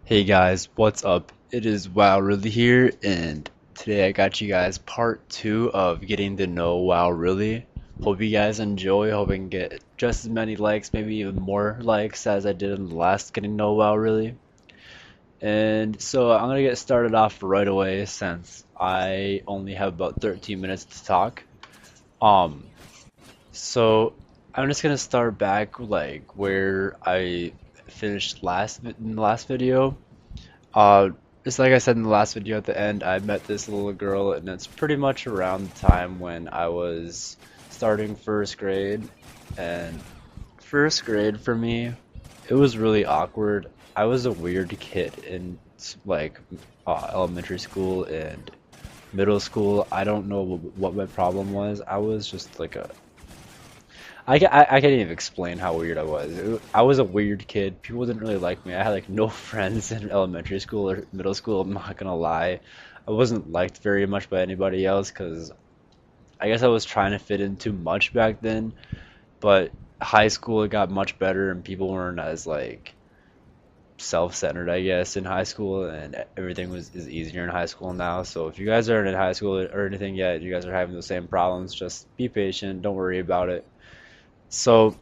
Hey guys, what's up? It is WoW Really here, and today I got you guys part two of getting to know WoW Really. Hope you guys enjoy. Hope I can get just as many likes, maybe even more likes as I did in the last Getting to Know WoW Really. And so I'm gonna get started off right away since I only have about 13 minutes to talk. Um, so I'm just gonna start back like where I finished in the last video. Uh, just like I said in the last video at the end, I met this little girl, and it's pretty much around the time when I was starting first grade. And first grade for me, it was really awkward. I was a weird kid in like elementary school and middle school. I don't know what my problem was. I was just like a I can't even explain how weird I was. I was a weird kid. People didn't really like me. I had like no friends in elementary school or middle school. I'm not gonna lie. I wasn't liked very much by anybody else because I guess I was trying to fit in too much back then. But high school it got much better and people weren't as like self-centered, I guess, in high school, and everything is easier in high school now. So if you guys aren't in high school or anything yet, you guys are having the same problems, just be patient. Don't worry about it. So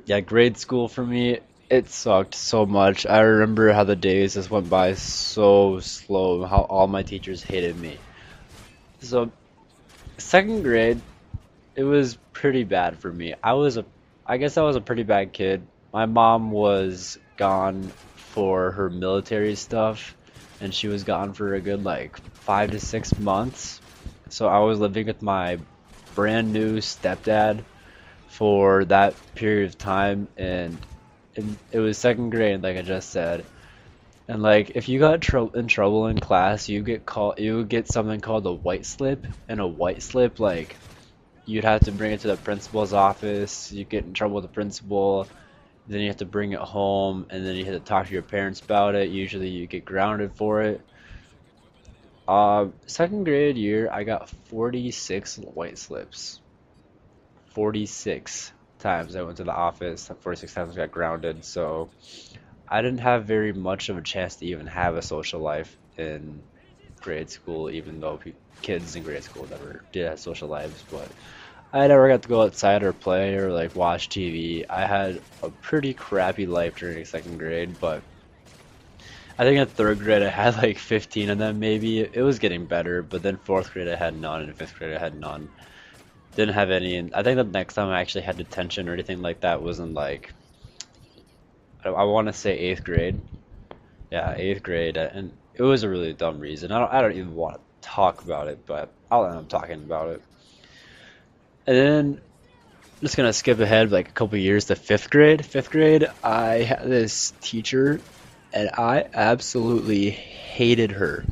yeah, grade school for me, it sucked so much. I remember how the days just went by so slow, how all my teachers hated me. So, second grade, it was pretty bad for me. I guess I was a pretty bad kid. My mom was gone for her military stuff, and she was gone for a good like 5 to 6 months. So I was living with my brand new stepdad for that period of time, and it was second grade, like I just said. And like, if you got in trouble in class, you would get something called a white slip, and a white slip, like, you'd have to bring it to the principal's office. You get in trouble with the principal, then you have to bring it home, and then you have to talk to your parents about it. Usually, you get grounded for it. Second grade year, I got 46 white slips. 46 times I went to the office, 46 times I got grounded, so I didn't have very much of a chance to even have a social life in grade school, even though kids in grade school never did have social lives, but I never got to go outside or play or like watch TV. I had a pretty crappy life during second grade, but I think in third grade I had like 15 of them maybe. It was getting better, but then fourth grade I had none, and fifth grade I had none. Didn't have any, and I think the next time I actually had detention or anything like that was in like I want to say eighth grade. Yeah, eighth grade, and it was a really dumb reason. I don't even want to talk about it, but I'll end up talking about it. And then I'm just gonna skip ahead like a couple years to fifth grade. Fifth grade, I had this teacher, and I absolutely hated her.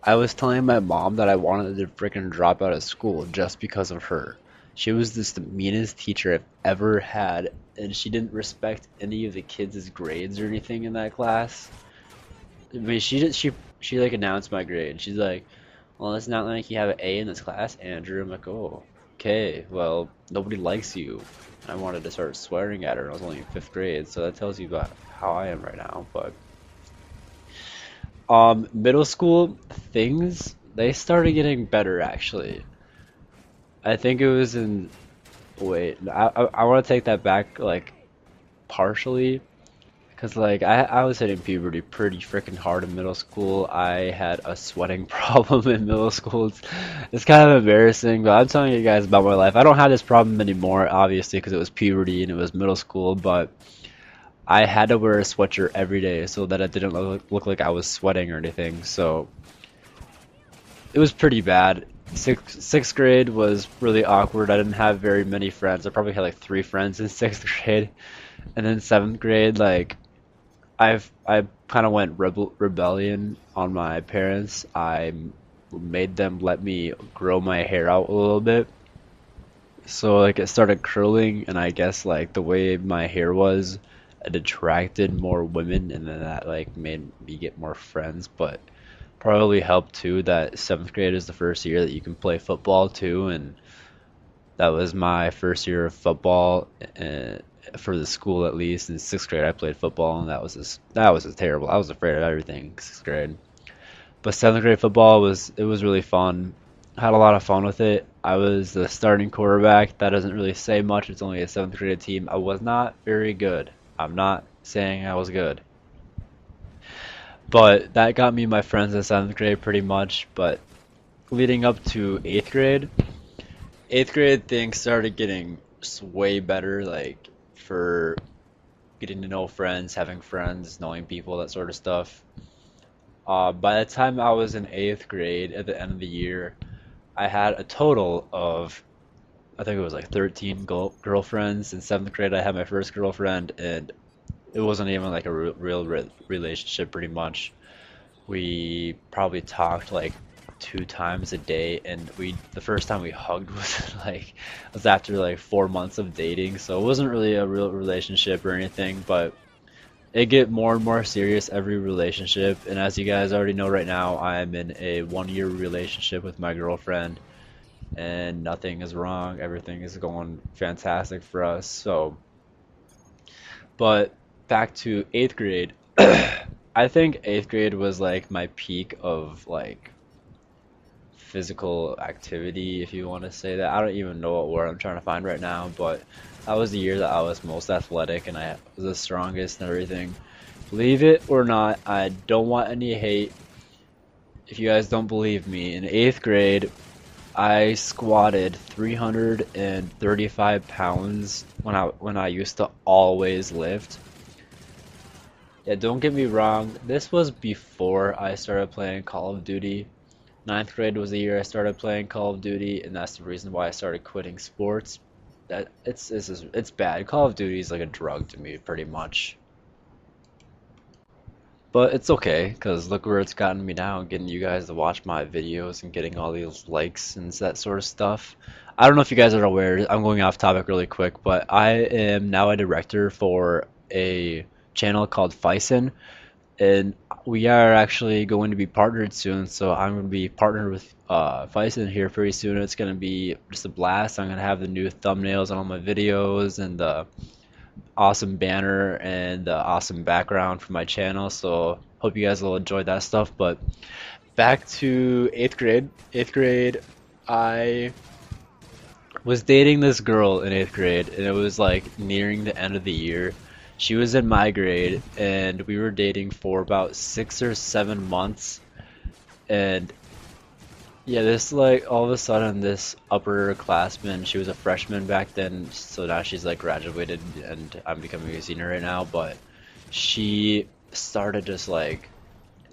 I was telling my mom that I wanted to freaking drop out of school just because of her. She was just the meanest teacher I've ever had, and she didn't respect any of the kids' grades or anything in that class. I mean, she like announced my grade. She's like, "Well, it's not like you have an A in this class, Andrew." I'm like, "Oh, okay. Well, nobody likes you." I wanted to start swearing at her, and I was only in fifth grade, so that tells you about how I am right now. But middle school things they started getting better actually. I think it was in wait, I want to take that back like partially because like I was hitting puberty pretty freaking hard in middle school. I had a sweating problem in middle school. It's kind of embarrassing, but I'm telling you guys about my life. I don't have this problem anymore, obviously, because it was puberty and it was middle school, but I had to wear a sweatshirt every day so that it didn't look like I was sweating or anything. So it was pretty bad. Sixth grade was really awkward. I didn't have very many friends. I probably had like three friends in sixth grade, and then seventh grade, like I kind of went rebellion on my parents. I made them let me grow my hair out a little bit. So like it started curling, and I guess like the way my hair was, it attracted more women, and then that like made me get more friends. But probably helped too that seventh grade is the first year that you can play football too, and that was my first year of football, for the school at least. In sixth grade, I played football, and that was just terrible. I was afraid of everything in sixth grade. But seventh grade football was really fun. Had a lot of fun with it. I was the starting quarterback. That doesn't really say much. It's only a seventh grade team. I was not very good. I'm not saying I was good. But that got me my friends in seventh grade pretty much. But leading up to eighth grade things started getting way better, like for getting to know friends, having friends, knowing people, that sort of stuff. By the time I was in eighth grade, at the end of the year, I had a total of, I think it was like 13 girlfriends. In seventh grade, I had my first girlfriend, and it wasn't even like a real relationship, pretty much. We probably talked like 2 times a day, and the first time we hugged was after like 4 months of dating, so it wasn't really a real relationship or anything, but it get more and more serious every relationship. And as you guys already know, right now I'm in a 1 year relationship with my girlfriend, and nothing is wrong. Everything is going fantastic for us. So, but back to eighth grade. I think eighth grade was like my peak of like physical activity, if you want to say that. I don't even know what word I'm trying to find right now, but that was the year that I was most athletic and I was the strongest and everything. Believe it or not, I don't want any hate. If you guys don't believe me, in eighth grade, I squatted 335 pounds when I used to always lift. Yeah, don't get me wrong, this was before I started playing Call of Duty. Ninth grade was the year I started playing Call of Duty, and that's the reason why I started quitting sports. That it's bad. Call of Duty is like a drug to me, pretty much. But it's okay, because look where it's gotten me now, getting you guys to watch my videos and getting all these likes and that sort of stuff. I don't know if you guys are aware, I'm going off topic really quick, but I am now a director for a channel called Fison, and we are actually going to be partnered soon. So I'm going to be partnered with Fison here pretty soon. It's going to be just a blast. I'm going to have the new thumbnails on all my videos and the awesome banner and the awesome background for my channel. So hope you guys will enjoy that stuff. But back to eighth grade. Eighth grade, I was dating this girl in eighth grade, and it was like nearing the end of the year. She was in my grade, and we were dating for about 6 or 7 months. And yeah, this like all of a sudden, this upperclassman, she was a freshman back then, so now she's like graduated, and I'm becoming a senior right now. But she started just like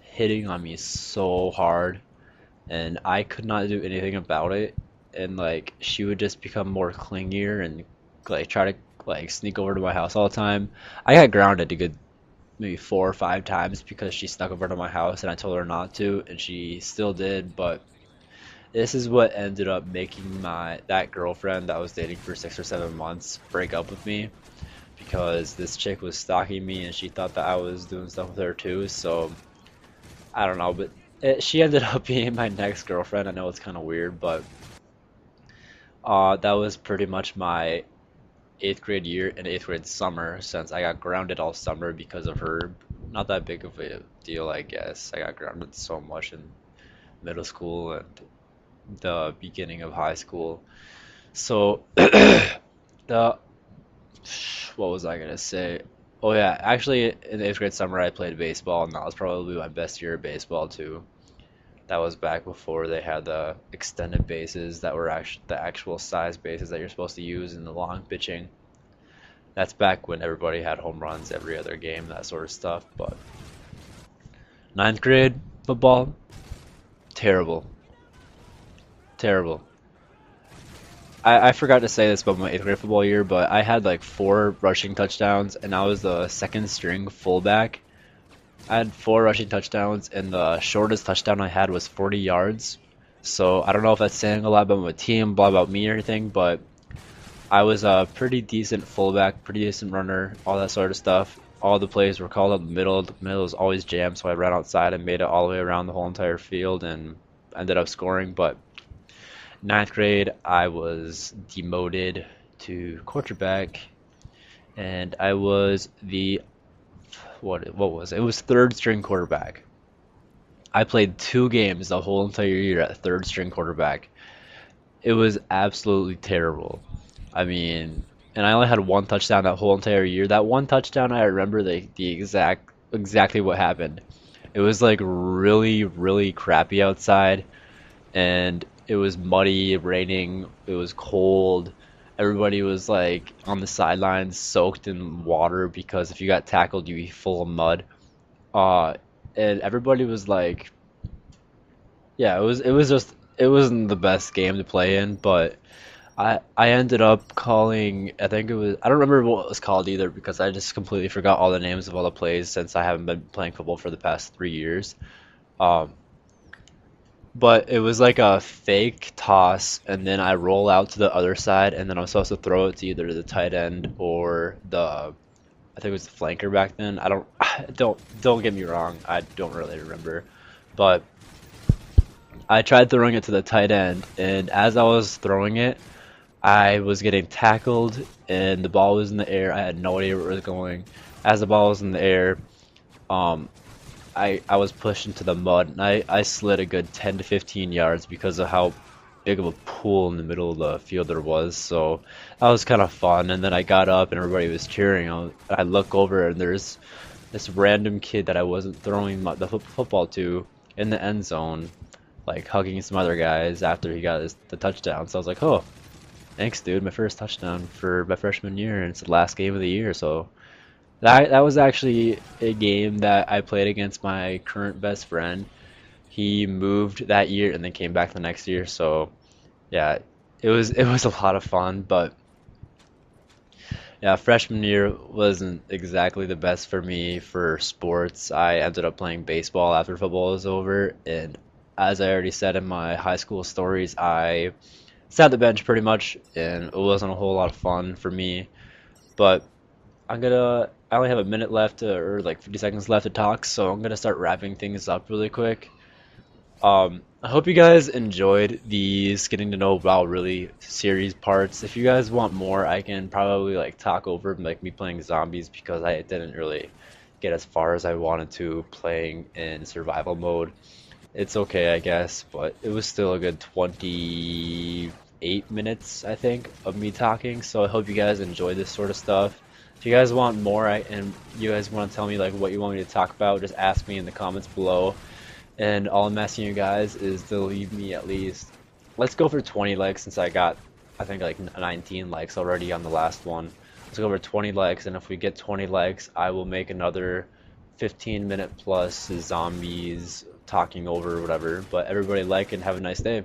hitting on me so hard, and I could not do anything about it. And like she would just become more clingier and like try to like sneak over to my house all the time. I got grounded a good maybe 4 or 5 times because she snuck over to my house and I told her not to, and she still did. But this is what ended up making my that girlfriend that I was dating for 6 or 7 months break up with me, because this chick was stalking me and she thought that I was doing stuff with her too. So I don't know, but she ended up being my next girlfriend. I know it's kind of weird, but that was pretty much my eighth grade year and eighth grade summer, since I got grounded all summer because of her. Not that big of a deal, I guess. I got grounded so much in middle school and the beginning of high school. So, the what was I gonna say? Oh yeah, actually in the eighth grade summer I played baseball, and that was probably my best year of baseball too. That was back before they had the extended bases that were actually the actual size bases that you're supposed to use in the long pitching. That's back when everybody had home runs every other game, that sort of stuff. But ninth grade football, terrible, terrible. I forgot to say this about my eighth grade football year, but I had like 4 rushing touchdowns, and I was the second string fullback. I had 4 rushing touchdowns, and the shortest touchdown I had was 40 yards. So I don't know if that's saying a lot about my team, blah about me or anything, but I was a pretty decent fullback, pretty decent runner, all that sort of stuff. All the plays were called up the middle. The middle was always jammed, so I ran outside and made it all the way around the whole entire field and ended up scoring. But ninth grade, I was demoted to quarterback, and I was the what was it? It was third string quarterback. I played 2 games the whole entire year at third string quarterback. It was absolutely terrible. I mean, and I only had 1 touchdown that whole entire year. That 1 touchdown, I remember exactly what happened. It was like really, really crappy outside, and it was muddy, raining, it was cold. Everybody was like on the sidelines soaked in water because if you got tackled, you'd be full of mud. Uh, and everybody was like, yeah, it wasn't the best game to play in, but I ended up calling, I think it was, I don't remember what it was called either because I just completely forgot all the names of all the plays since I haven't been playing football for the past 3 years. Um, but it was like a fake toss, and then I roll out to the other side, and then I'm supposed to throw it to either the tight end or I think it was the flanker back then. I don't, don't get me wrong, I don't really remember, but I tried throwing it to the tight end, and as I was throwing it, I was getting tackled and the ball was in the air. I had no idea where it was going. As the ball was in the air, um, I was pushed into the mud and I slid a good 10 to 15 yards because of how big of a pool in the middle of the field there was. So that was kind of fun. And then I got up and everybody was cheering. I look over and there's this random kid that I wasn't throwing the football to in the end zone, like hugging some other guys after he got the touchdown. So I was like, oh. Thanks, dude. My first touchdown for my freshman year, and it's the last game of the year. So that was actually a game that I played against my current best friend. He moved that year and then came back the next year. So yeah, it was a lot of fun. But yeah, freshman year wasn't exactly the best for me for sports. I ended up playing baseball after football was over, and as I already said in my high school stories, I sat the bench pretty much, and it wasn't a whole lot of fun for me. But I only have a minute left or like 50 seconds left to talk, so I'm gonna start wrapping things up really quick. I hope you guys enjoyed these getting to know Val really series parts. If you guys want more, I can probably like talk over like me playing zombies because I didn't really get as far as I wanted to playing in survival mode. It's okay, I guess, but it was still a good 28 minutes, I think, of me talking. So I hope you guys enjoy this sort of stuff. If you guys want more and you guys want to tell me like what you want me to talk about, just ask me in the comments below. And all I'm asking you guys is to leave me at least, let's go for 20 likes since I got, I think like 19 likes already on the last one. Let's go for 20 likes, and if we get 20 likes, I will make another 15-minute plus zombies talking over or whatever. But everybody like and have a nice day.